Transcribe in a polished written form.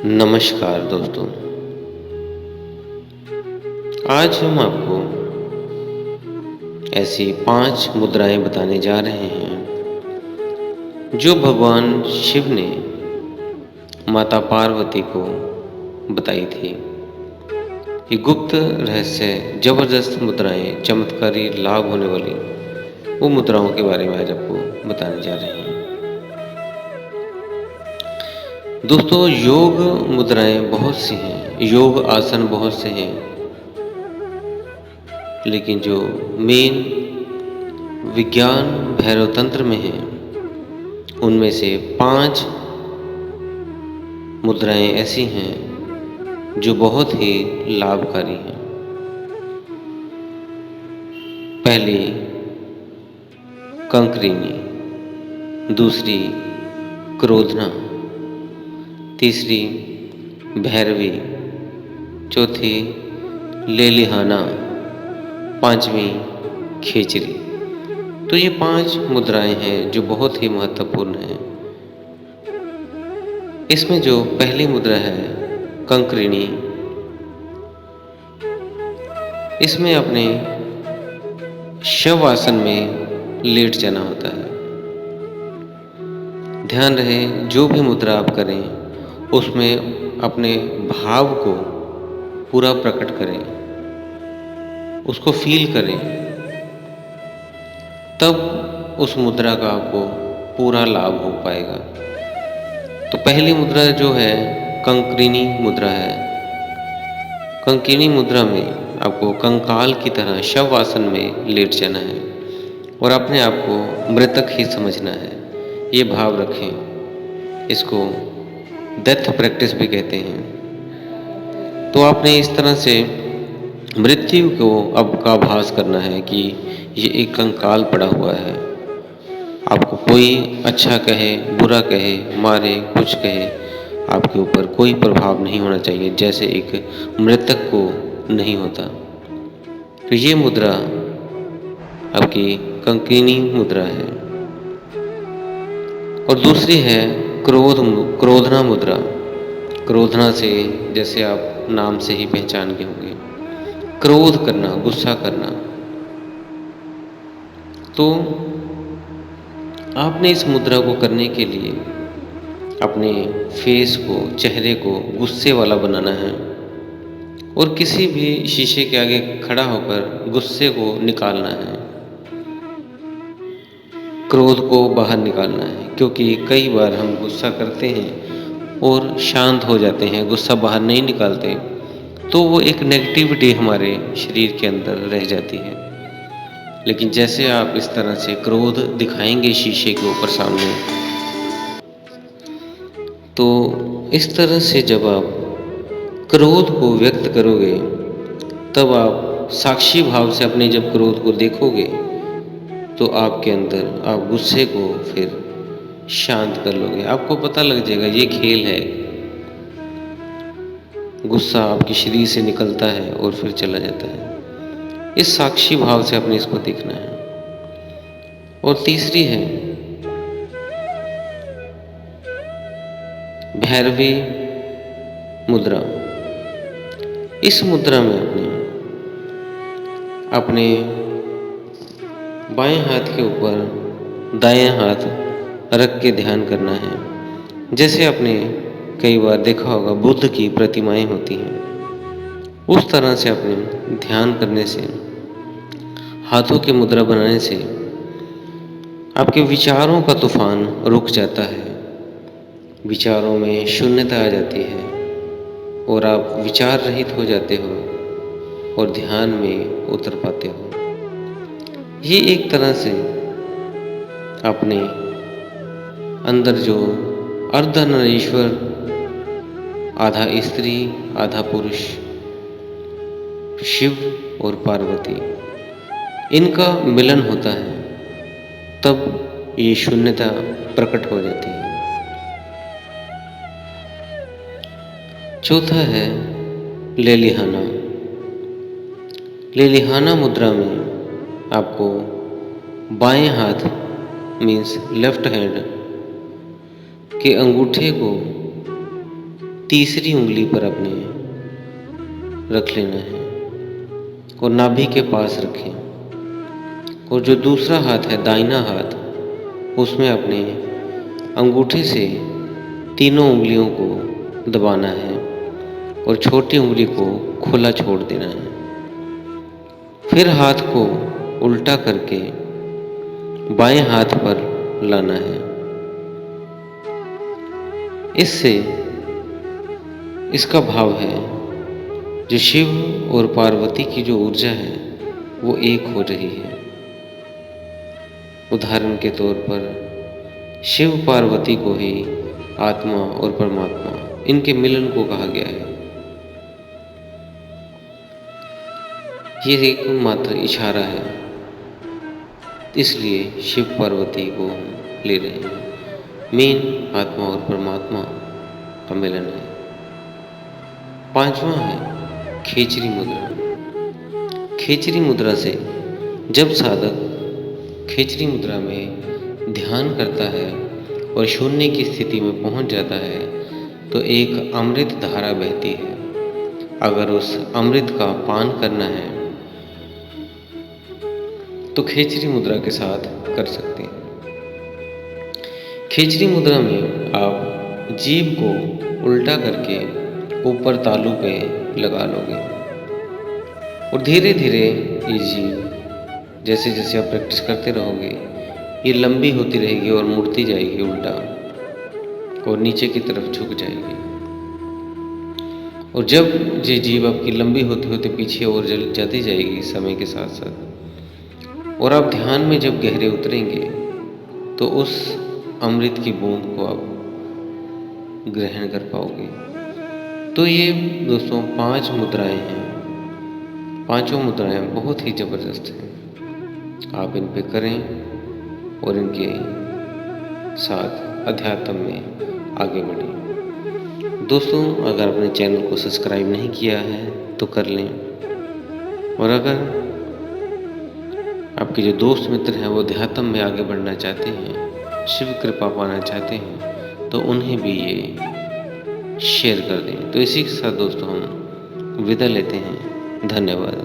नमस्कार दोस्तों। आज हम आपको ऐसी 5 मुद्राएं बताने जा रहे हैं जो भगवान शिव ने माता पार्वती को बताई थी। ये गुप्त रहस्य, जबरदस्त मुद्राएं, चमत्कारी लाभ होने वाली वो मुद्राओं के बारे में आज आपको बताने जा रहे हैं। दोस्तों, योग मुद्राएं बहुत सी हैं, योग आसन बहुत से हैं, लेकिन जो मेन विज्ञान भैरव तंत्र में है उनमें से 5 मुद्राएं ऐसी हैं जो बहुत ही लाभकारी हैं। पहली कंकरिनी, दूसरी क्रोधना, तीसरी भैरवी, चौथी लेलिहाना, पांचवी खेचरी। तो ये 5 मुद्राएं हैं जो बहुत ही महत्वपूर्ण हैं। इसमें जो पहली मुद्रा है कंकरिनी, इसमें अपने शव आसन में लेट जाना होता है। ध्यान रहे, जो भी मुद्रा आप करें उसमें अपने भाव को पूरा प्रकट करें, उसको फील करें, तब उस मुद्रा का आपको पूरा लाभ हो पाएगा। तो पहली मुद्रा जो है कंकरिनी मुद्रा है। कंकरिनी मुद्रा में आपको कंकाल की तरह शव आसन में लेट जाना है और अपने आप को मृतक ही समझना है। ये भाव रखें। इसको डेथ प्रैक्टिस भी कहते हैं। तो आपने इस तरह से मृत्यु को अब का आभास करना है कि ये एक कंकाल पड़ा हुआ है। आपको कोई अच्छा कहे, बुरा कहे, मारे, कुछ कहे, आपके ऊपर कोई प्रभाव नहीं होना चाहिए, जैसे एक मृतक को नहीं होता। तो ये मुद्रा आपकी कंकरिनी मुद्रा है। और दूसरी है क्रोधना मुद्रा। क्रोधना से जैसे आप नाम से ही पहचान गए होंगे, क्रोध करना, गुस्सा करना। तो आपने इस मुद्रा को करने के लिए अपने फेस को, चेहरे को गुस्से वाला बनाना है और किसी भी शीशे के आगे खड़ा होकर गुस्से को निकालना है, क्रोध को बाहर निकालना है। क्योंकि कई बार हम गुस्सा करते हैं और शांत हो जाते हैं, गुस्सा बाहर नहीं निकालते, तो वो एक नेगेटिविटी हमारे शरीर के अंदर रह जाती है। लेकिन जैसे आप इस तरह से क्रोध दिखाएंगे शीशे के ऊपर सामने, तो इस तरह से जब आप क्रोध को व्यक्त करोगे, तब आप साक्षी भाव से अपने जब क्रोध को देखोगे, तो आपके अंदर आप गुस्से को फिर शांत कर लोगे। आपको पता लग जाएगा ये खेल है। गुस्सा आपके शरीर से निकलता है और फिर चला जाता है। इस साक्षी भाव से अपने इसको देखना है। और तीसरी है भैरवी मुद्रा। इस मुद्रा में अपने बाएं हाथ के ऊपर दाएं हाथ रख के ध्यान करना है। जैसे आपने कई बार देखा होगा बुद्ध की प्रतिमाएं होती हैं, उस तरह से अपने ध्यान करने से, हाथों की मुद्रा बनाने से आपके विचारों का तूफान रुक जाता है। विचारों में शून्यता आ जाती है और आप विचार रहित हो जाते हो और ध्यान में उतर पाते हो। ये एक तरह से अपने अंदर जो अर्धनारीश्वर, आधा स्त्री आधा पुरुष, शिव और पार्वती, इनका मिलन होता है, तब ये शून्यता प्रकट हो जाती है। चौथा है लेलिहाना। लेलिहाना मुद्रा में आपको बाएं हाथ मीन्स लेफ्ट हैंड के अंगूठे को तीसरी उंगली पर अपने रख लेना है और नाभि के पास रखें। और जो दूसरा हाथ है, दाहिना हाथ, उसमें अपने अंगूठे से तीनों उंगलियों को दबाना है और छोटी उंगली को खुला छोड़ देना है। फिर हाथ को उल्टा करके बाएं हाथ पर लाना है। इससे इसका भाव है जो शिव और पार्वती की जो ऊर्जा है वो एक हो रही है। उदाहरण के तौर पर शिव पार्वती को ही आत्मा और परमात्मा, इनके मिलन को कहा गया है। ये एक मात्र इशारा है, इसलिए शिव पार्वती को हम ले रहे हैं। मेन आत्मा और परमात्मा का मिलन है। पांचवा है खेचरी मुद्रा। खेचरी मुद्रा से जब साधक खेचरी मुद्रा में ध्यान करता है और शून्य की स्थिति में पहुंच जाता है तो एक अमृत धारा बहती है। अगर उस अमृत का पान करना है तो खेचरी मुद्रा के साथ कर सकते हैं। खेचरी मुद्रा में आप जीभ को उल्टा करके ऊपर तालू पे लगा लोगे और धीरे धीरे ये जीभ जैसे जैसे आप प्रैक्टिस करते रहोगे ये लंबी होती रहेगी और मुड़ती जाएगी उल्टा और नीचे की तरफ झुक जाएगी। और जब ये जीभ आपकी लंबी होते होते पीछे और जाती जाएगी समय के साथ साथ, और आप ध्यान में जब गहरे उतरेंगे तो उस अमृत की बूंद को आप ग्रहण कर पाओगे। तो ये दोस्तों 5 मुद्राएं हैं। पांचों मुद्राएं बहुत ही ज़बरदस्त हैं। आप इन पे करें और इनके साथ अध्यात्म में आगे बढ़ें। दोस्तों, अगर आपने चैनल को सब्सक्राइब नहीं किया है तो कर लें, और अगर आपके जो दोस्त मित्र हैं वो अध्यात्म में आगे बढ़ना चाहते हैं, शिव कृपा पाना चाहते हैं, तो उन्हें भी ये शेयर कर दें। तो इसी के साथ दोस्तों हम विदा लेते हैं। धन्यवाद।